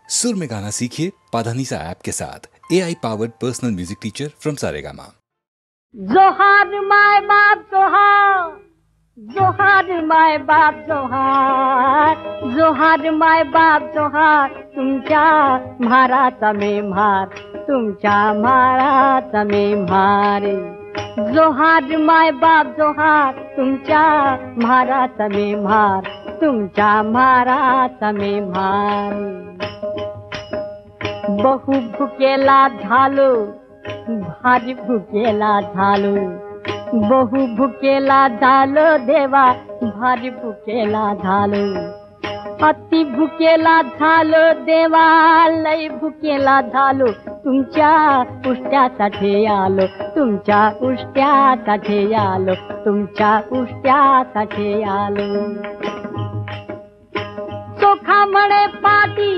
सुर में गाना सीखिए पाधानीसा ऐप के साथ। AI powered personal music teacher from Saregama. जोहार माय बाप जोहार, जोहार माय बाप जोहार, जोहार माय बाप जोहार, तुमच्या म्हाराचा मी म्हार, तुमच्या म्हाराचा मी म्हार। जोहार माय बाप जोहार, तुमच्या म्हाराचा मी म्हार, तुमच्या म्हाराचा मी म्हार। बहु भुकेला झालो, भारी भुकेला झालो, बहु भुकेला झालो देवा, भारी भुकेला झालो। अति भुकेला झालो देवा, लई भुकेला झालो, तुमच्या उष्ट्यासाठी आलो, तुमच्या उष्ट्यासाठी आलो, तुमच्या उष्ट्यासाठी आलो। चोखा म्हणे पाटी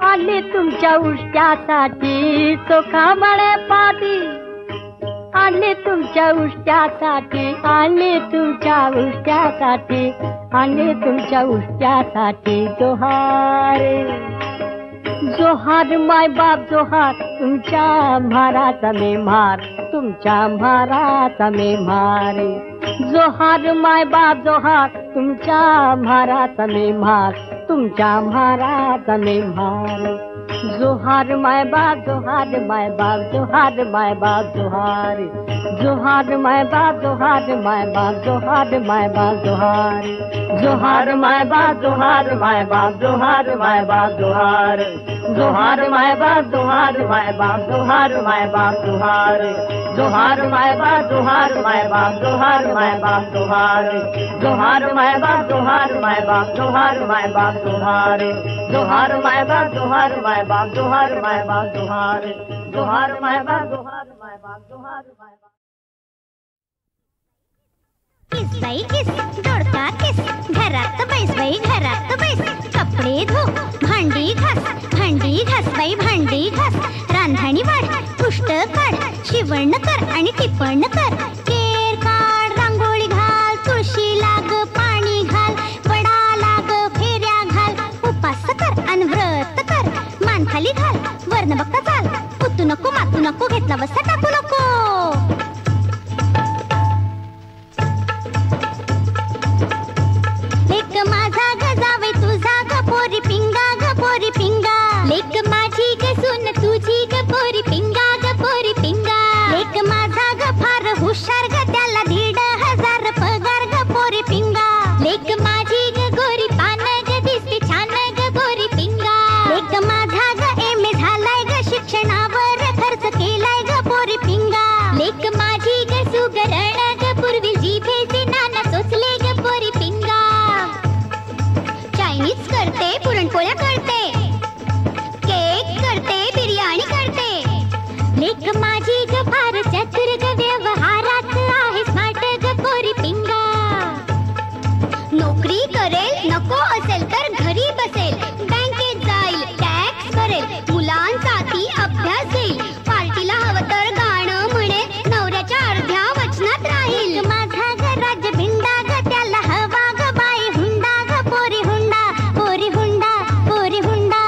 आली तुमच्या उष्ट्यासाठी, चोखा म्हणे पाटी आली तुमच्या उष्ट्यासाठी, आली तुमच्या उष्ट्यासाठी, आली तुमच्या उष्ट्यासाठी। जोहार जोहार माय बाप जोहार, तुमच्या म्हाराचा मी म्हार, तुमच्या म्हाराचा मी म्हार। जोहार माय बाप जोहार, तुमच्या म्हाराचा मी म्हार, तुमच्या म्हाराचा मी म्हार। जोहार माय बाप जोहार, माय बाप जोहार, माय बाप जोहार, जोहार माय बाप जोहार, माय बाप जोहार, माय बाप जोहार, जोहार माय बाप जोहार, माय बाप जोहार, माय बाप जोहार, जोहार माय बाप जोहार, माय बाप जोहार, माय बाप जोहार, जोहार माय बाप जोहार, माय बाप जोहार, माय बाप जोहार, जोहार माय बाप जोहार, माय बाप जोहार, माय बाप जोहार, जोहार माय बाप जोहार, माय बाप जोहार, माय बाप जोहार, जोहार माय बाप जोहार, माय बाप जोहार, माय बाप। किस बाई किस, दोडका किस, घरात बैस बाई घरात बैस, कपडे धो, भांडी घास, भांडी घास बाई भांडी घास, रांधणी वाढ, पुष्ट काढ, शिवण कर आणि टिपण कर, केर काढ, रांगोळी घाल, तुळशी लाग, पाणी घाल, वडा लाग, फेऱ्या घाल, उपास कर आणि व्रत कर, मान खाली घाल, वर्ण बघता चाल, उतू नको मातू नको, घेतला बस्ता टाकू नको। लेक माझा ग जावई तुझा ग पोरी पिंगा ग पोरी पिंगा, लेक माझी ग सून तुझी ग पोरी पिंगा ग पोरी पिंगा, लेक माझा ग फार हुशार ग त्याला 1,500 पगार ग पोरी पिंगा, लेक माझी ग गोरी पान ग दिसते छान ग गोरी पिंगा, लेक माझा ग MA झालाय ग शिक्षणावर खर्च केलाय ग पोरी पिंगा, लेक माझी ग सुगरण ग पूर्वी जिभेचे नाना चोचले ग पोरी पिंगा, चायनीज करते, पुरणपोळ्या करते, केक करते, बिर्याणी करते, लेक माझी ग फार चतुर ग व्यवहारात आहे स्मार्ट ग पोरी पिंगा, नोकरी करेल नको असेल तर घरी बसेल, बँकेत जाईल, टॅक्स भरेल, मुलांचा ती अभ्यास देईल, पार्टीला हवं तर गाणं म्हणेल, नवऱ्याच्या अर्ध्या वचनात राहील, माझा ग राज्य भिंडा ग त्याला हवा ग बाई हुंडा ग पोरी हुंडा, पोरी हुंडा, पोरी हुंडा।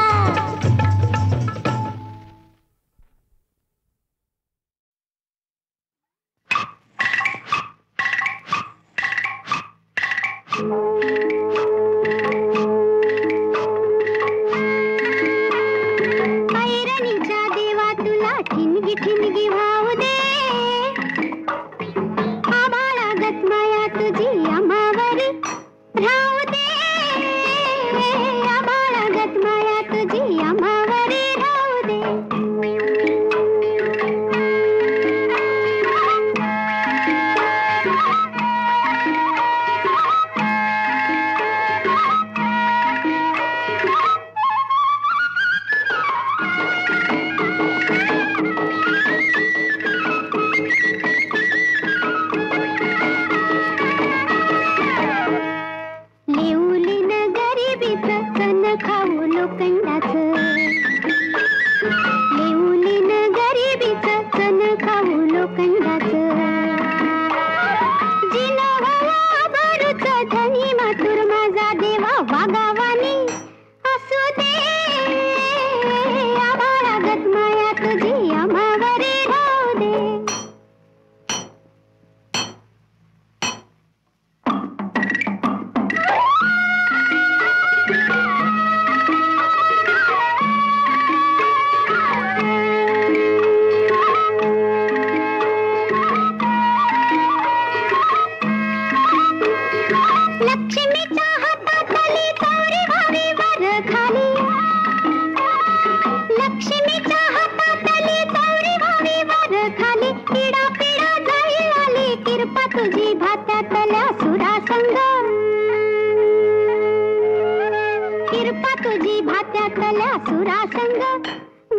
मनातल्या सुरासंग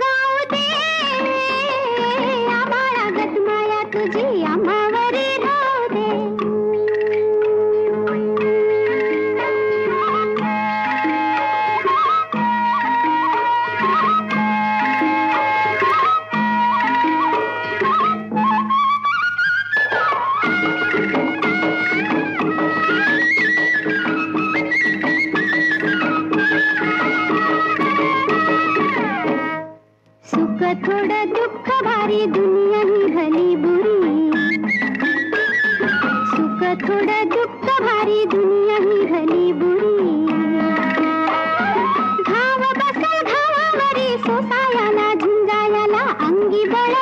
गाऊ दे आबाळागत माया तुझी आम्हावरी राहू दे थोडं दुःख भारी दुनिया निघाली बुरी सुख थोडं दुःख भारी दुनिया निघाली बुरी घाव बसल घावावरी सोसायाला झुंजायाला अंगी बळ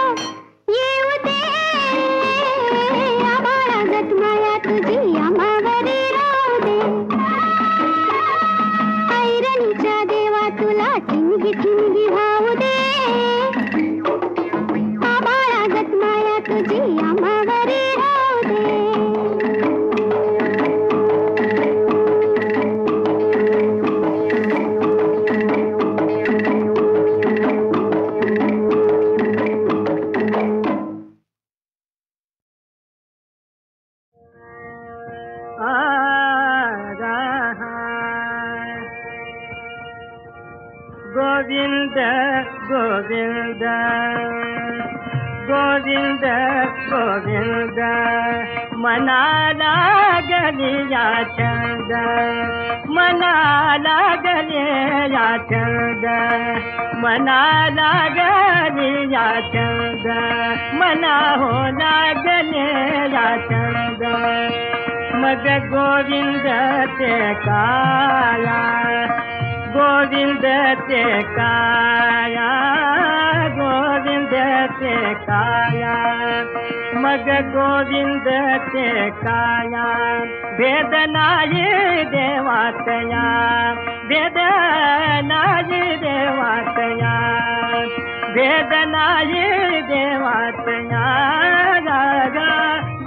येऊ दे आबाळागत माया तुझी आम्हावरी राहू दे ऐरणीच्या देवा तुला ठिणगी ठिणगी भाऊ दे तुझी आम्हावरी राहू दे गोविंद गोविंद गोविंद गोविंद मनाला गलिया छंद मनाला गलिया छंद मनाला गलिया छंद मना हो लागलिया छंद मग गोविंद ते काया गोविंद ते काया गोविंद ते काया मग गोविंद ते काया वेदनाई देवातया वेदनाई देवातया वेदनाई देवातया रागा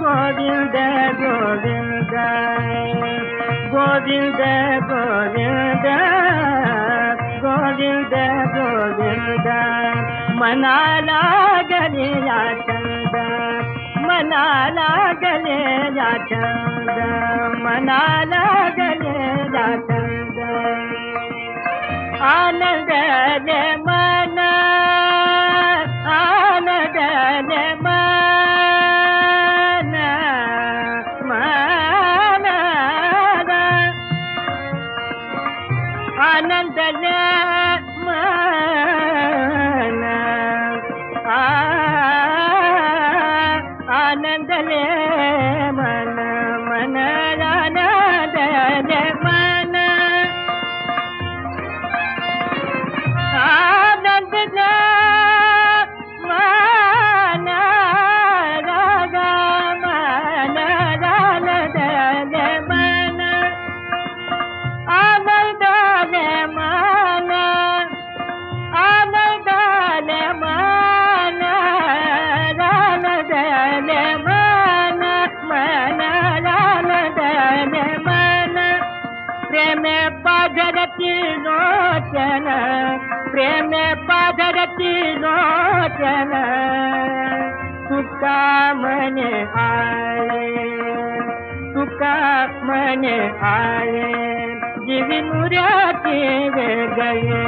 गोविंद गोविंद गोविंद गोविंद गोविंद गोविंद मनाला गलिया छंद मनाला गलिया छंद मनाला गलिया छंद आनंद ले मन आनंद ले मन मन आनंद ले मन आनंद ले मन मन आनंद ले मन आनंद ले मन रागा मन आनंद ले मन आनंद ले मन आनंद ले मन आनंद ले मन मन आनंद ले मन प्रेम पाझरती लोचन प्रेम पाझरती लोचन तुका मने आये तुका मने आये जीवी मुराती वे गए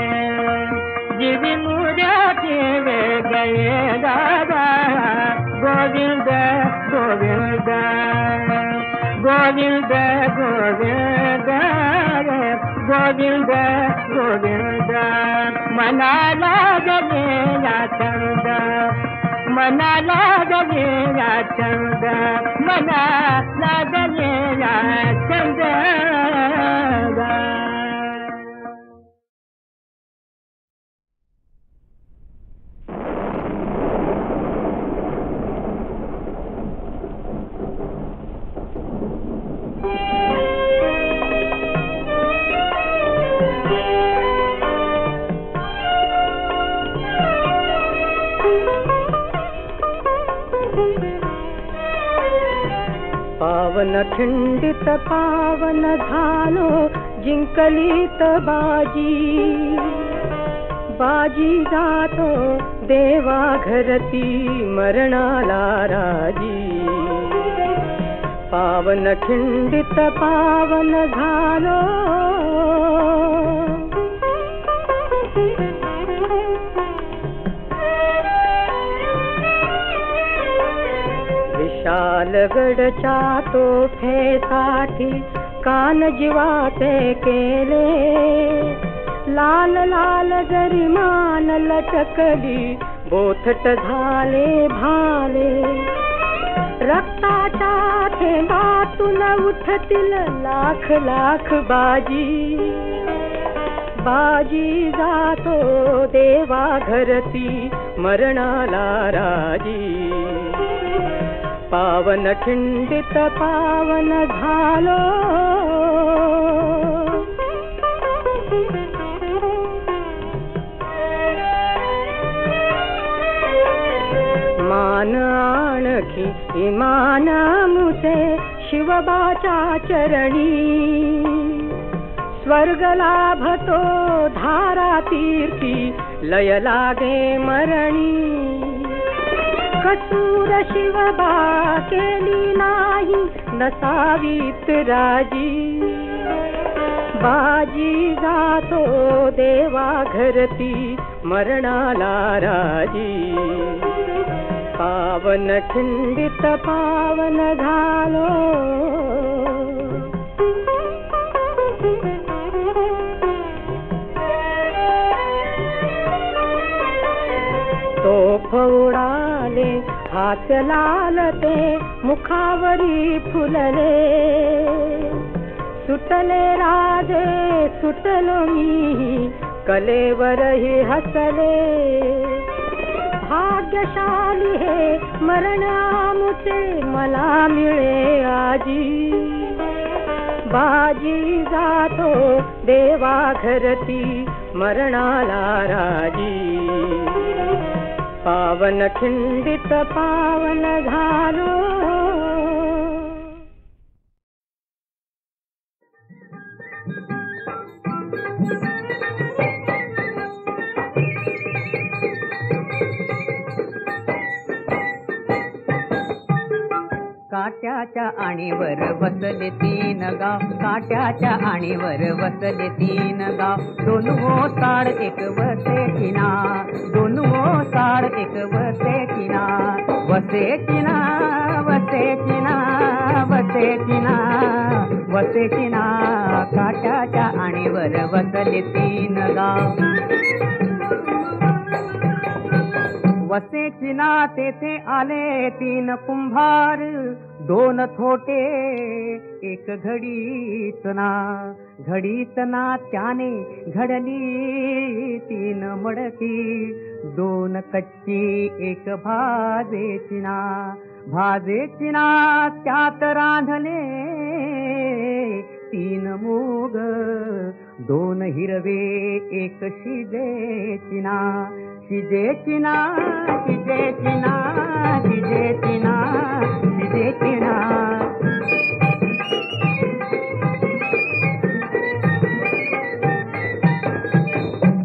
जीवी मुराती वे गए दादा गोविंद गोविंद गोविंद गोविंद गोविंद गोविंद मनाला गलिया छंद मनाला गलिया छंद मनाला गलिया छंद पावन खिंडित पावन झालो जिंकलीत बाजी बाजी जातो देवा घरती मरणाला राजी पावन खिंडित पावन झालो विशालगडच्या तोफेसाठी कान जीवाचे केले लाल लाल गरिमान लटकली बोथट झाले भाले रक्ताच्या थेंबातून उठतील लाख लाख बाजी बाजी जातो देवा घरती मरणाला राजी पावन खिंडित पावन झालो मान आणखी इमान मुझे शिवबाच्या चरणी स्वर्ग लाभतो धारा तीर्थी लय लागे मरणी कसूर शिवबा केली नाही नसावीत राजी बाजी जातो देवा घरती मरणाला राजी पावन खिंडित पावन झालो तोफ उडाले हात लालते मुखावरी फुलले सुटले राजे सुटलो मी कलेवरही हसले भाग्यशाली हे मरण आमुचे मला मिळे आजी बाजी जातो देवा घरती मरणाला राजी पावन खिंडित पावन झालो काट्याच्या आणीवर वसले तीन गाव काट्याच्या आणीवर वसले तीन गाव दोन ओसाड एक वसे ना दोन ओसाड एक वसे ना वसे ना वसे ना वसे ना वसे ना काट्याच्या आणीवर वसले तीन गाव वसे चिना तेथे आले तीन कुंभार दोन थोटे एक घडीच ना त्याने घडली तीन मडकी दोन कच्ची एक भाजेची ना त्यात रांधले तीन मूग दोन हिरवे एक शिजेची ना शिजेची ना शिजेची ना शिजेची ना शिजेची ना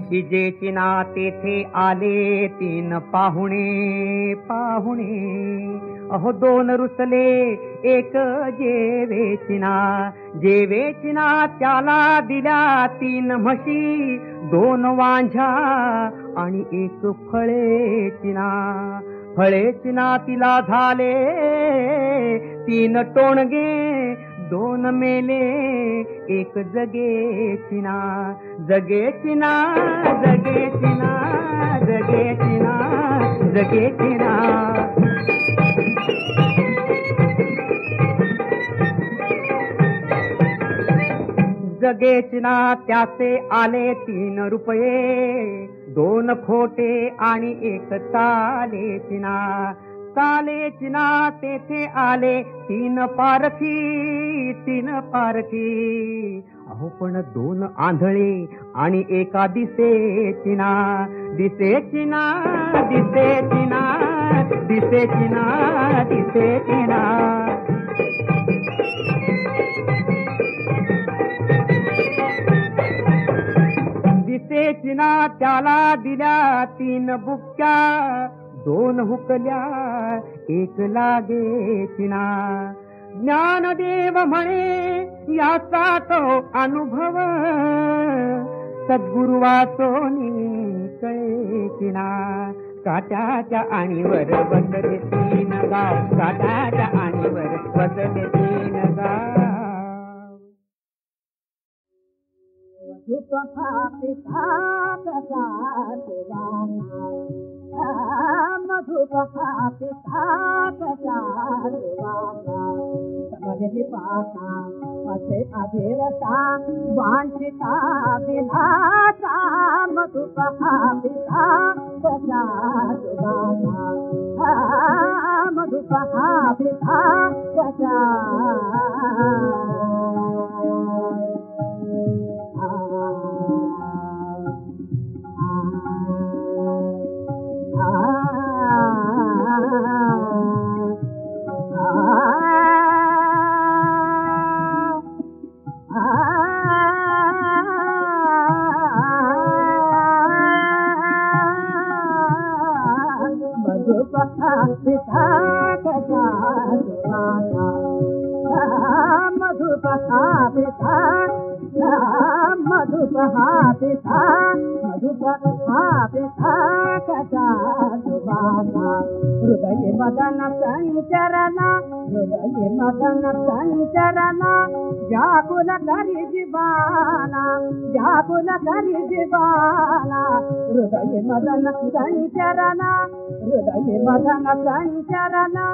शिजेची ना तेथे आले तीन पाहुणे अहो दोन रुसले एक जेवेची ना त्याला दिल्या तीन म्हशी दोन वांझ्या आणि एक फळेची ना तिला झाले तीन टोणगे दोन मेले एक जगेची ना जगेची ना जगेची ना जगेची ना जगेची ना जगेची ना त्याचे आले 3 रुपये 2 खोटे आणि 1 चालेची ना तेथे आले 3 पारखी अहो पण 2 आंधळे आणि 1 दिसेची ना दिसेची ना दिसेची ना दिसेची ना दिसेची ना चिना त्याला दिल्या 3 बुक्क्या, 2 हुकल्या 1 लागे चिना. ज्ञानदेव म्हणे याचा तो अनुभव, सद्गुरु वाचोनी कळे चिना. काट्याच्या आणीवर बसले 3 गाव, काट्याच्या आणीवर बसले 3 गाव. मधुपहा पिता कसा सुवाना, मधुपहा पिता कसा सुवाना. समजली पासा मसे अधीरता, वांछिता विलासा. मधुपहा पिता कसा सुवाना, मधुपहा पिता कसा. मधुपहा पिता कसा सुवाना, मधुपहा पिता, मधुपहा पिता, मधुपहा पिता कसा सुवाना. हृदय मदन संचरना, हृदय मदन संचरना. व्याकुल करी जीवाना, व्याकुल करी जीवाना. हृदय मदन संचरना, हृदय मदन संचरना.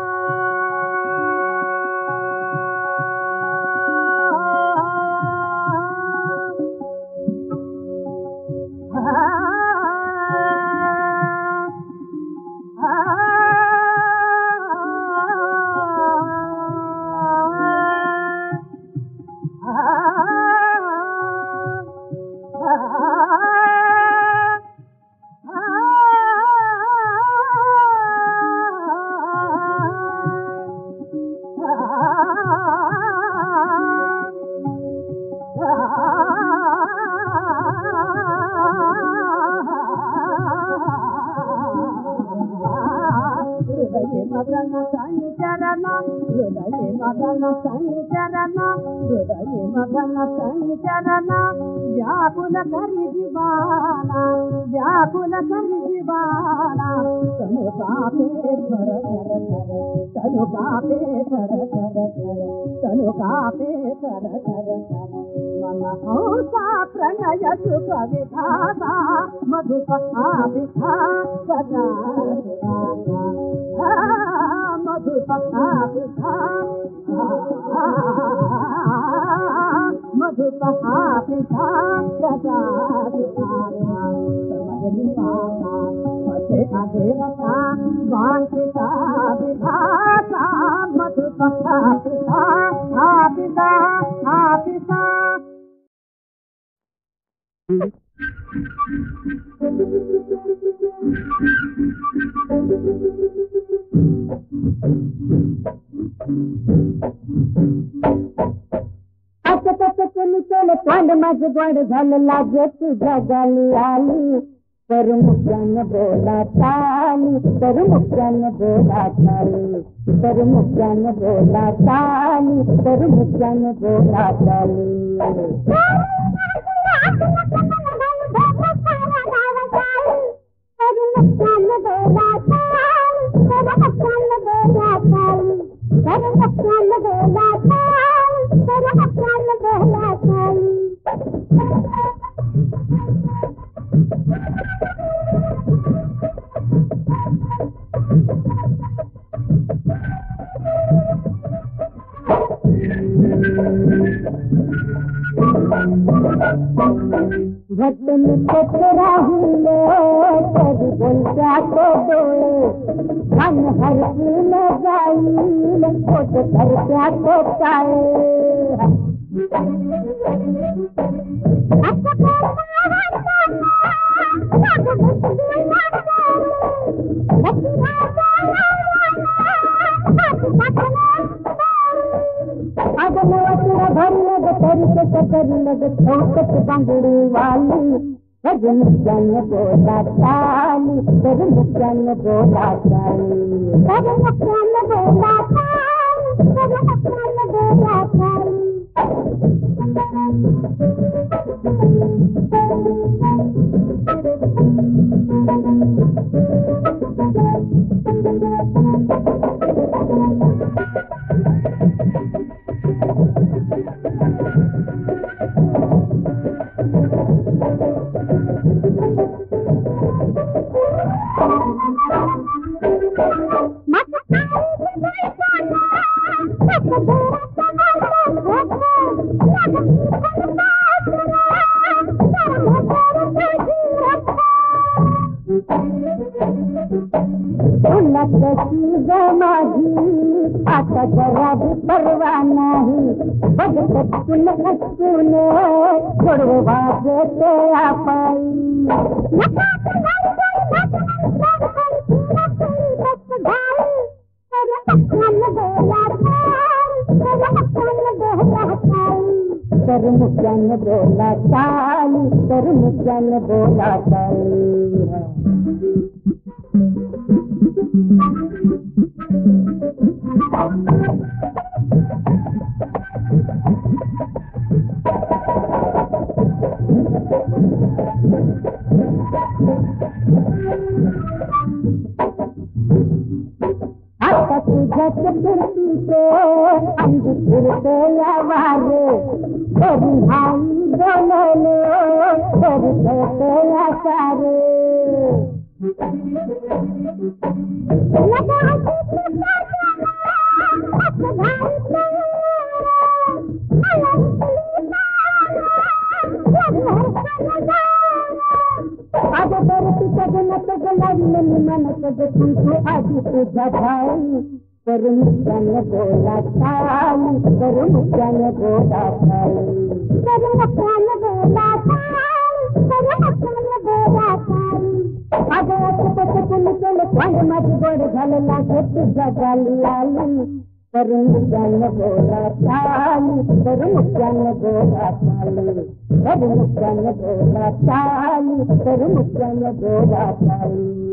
मदन संचरना, हृदय मदन संचरना, हृदय मदन संचरना. व्याकुल करी जीवाना, व्याकुल करी जीवाना. तनु कापे थर थर थर, तनु कापे थर थर थर, तनु कापे थर थर थर. मन हौसा प्रणय सुख विधाता, मधुपहा पिता कसा सुवाना. मधुपहा पिता, मधुपहा पिता कसा सुवाना. समजली पासा मसे अधीरता, वांछिता विधाता. मधुपहा पिता, पिता, पिता. चल तोंड माझं गोड झालं लागे तुझ्या गाली आली. तर मुख्यानं बोला चाली, तर मुख्यानं बोला चाली, तर मुख्यानं बोला चाली, तर मुख्यानं बोला चाली. घटन राहुले कभी बोलता तो डोले, मन हर न जाई खोट करता तो पाए. भरी लग तरी से करी लग छोकत बंगड़ी वाली. मुक्यान बोला चाली तर मुक्यान बोला चाली तर मुक्यान बोला चाली तर मुक्यान बोला चाली आता जरा भी परवा नहीं बजत कुल हसुने छोड़वा देते आपाई तर मुक्यान बोला चाली तर मुक्यान बोला चाली आता तुझ्याच फिरतीचे अंग फिरते या वारे तरी भाई बोलले तरी खेळते या सारे आधी तुझा भाई तर मुक्यान बोला चाली तर मुक्यान बोला चाली तर मुक्यान बोला चाली तर मुक्यान बोला चाली अगं कुल केलं वांग माझी गोड झालं लागे तुझ्या गाली लाली तर मुक्यान बोला चाली तर मुक्यान बोला चाली तर मुक्यान बोला चाली तर मुक्यान बोला चाली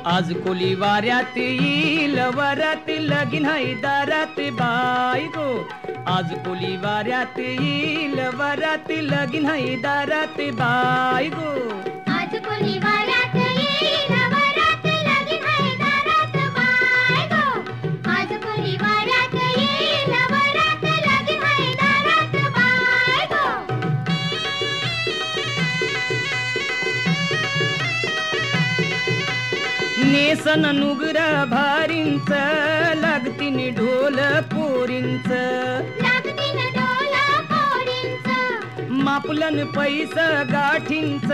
आज कोली वाऱ्यात येईल वरात लगीन हाय दारात बाई गो. आज कोली वाऱ्यात येईल वरात लगीन हाय दारात बाई गो. आज कोली वाऱ्यात येईल वरात लगीन हाय दारात बाई गो. आज कोली वाऱ्यात येईल वरात लगीन हाय दारात बाई गो. नेसन नुगरा भारींच लागतीन ढोल पोरींच. लागतीन ढोल पोरींच. मापलन पैसा गाठींच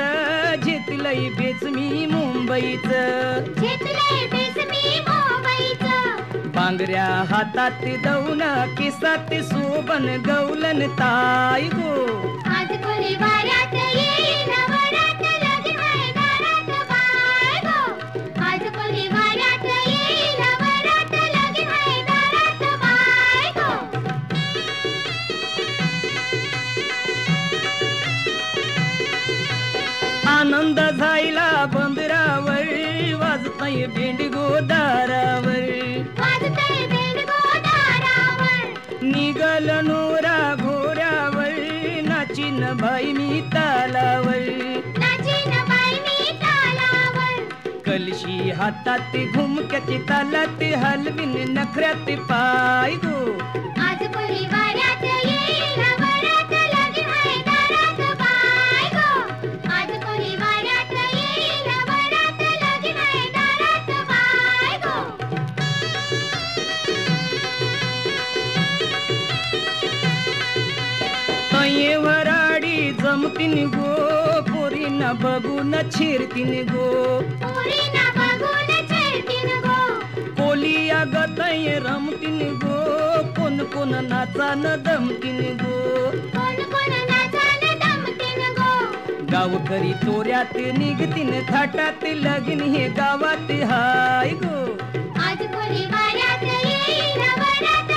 झेतलंय बेचमी मुंबईच. घेतलंय बेसमी मुंबईच. पांगऱ्या हातात दौन किसात सोबन गौलन ताई गो. आज कोली वाऱ्यात येईल वरात लगीन हाय दारात बाई गो. आज कोली वाऱ्यात येईल वरात लगीन हाय दारात बाई गो. आनंद झायला बंदरावर वाजताय भेंडगो दारावर. वाजतंय बेंडगो दारावर. निगल नोरा घोऱ्यावर नाचिन बाई मी तालावर. नाचीन बाई मी तालावर. कलशी हातात घुमक्याची तालात हलविन नखऱ्यात पाय गो. आज कोली वाऱ्यात येईल वरात लगीन हाय दारात बाई गो. आज कोली वाऱ्यात येईल वरात लगीन हाय दारात बाई गो. ये वराडी जमतीन गो पोरीना बघून छिरतीन गो. पोरीना बघून छेडतीन गो. कोली अगतय रमतीन गो कोण कोण नाचान दमतीन गो. कोण कोण नाचान दमतीन गो. गावकरी तोऱ्यात निघतीन थाटात लगीन हे गावात हाय गो. आज कोली वाऱ्यात येईल वरात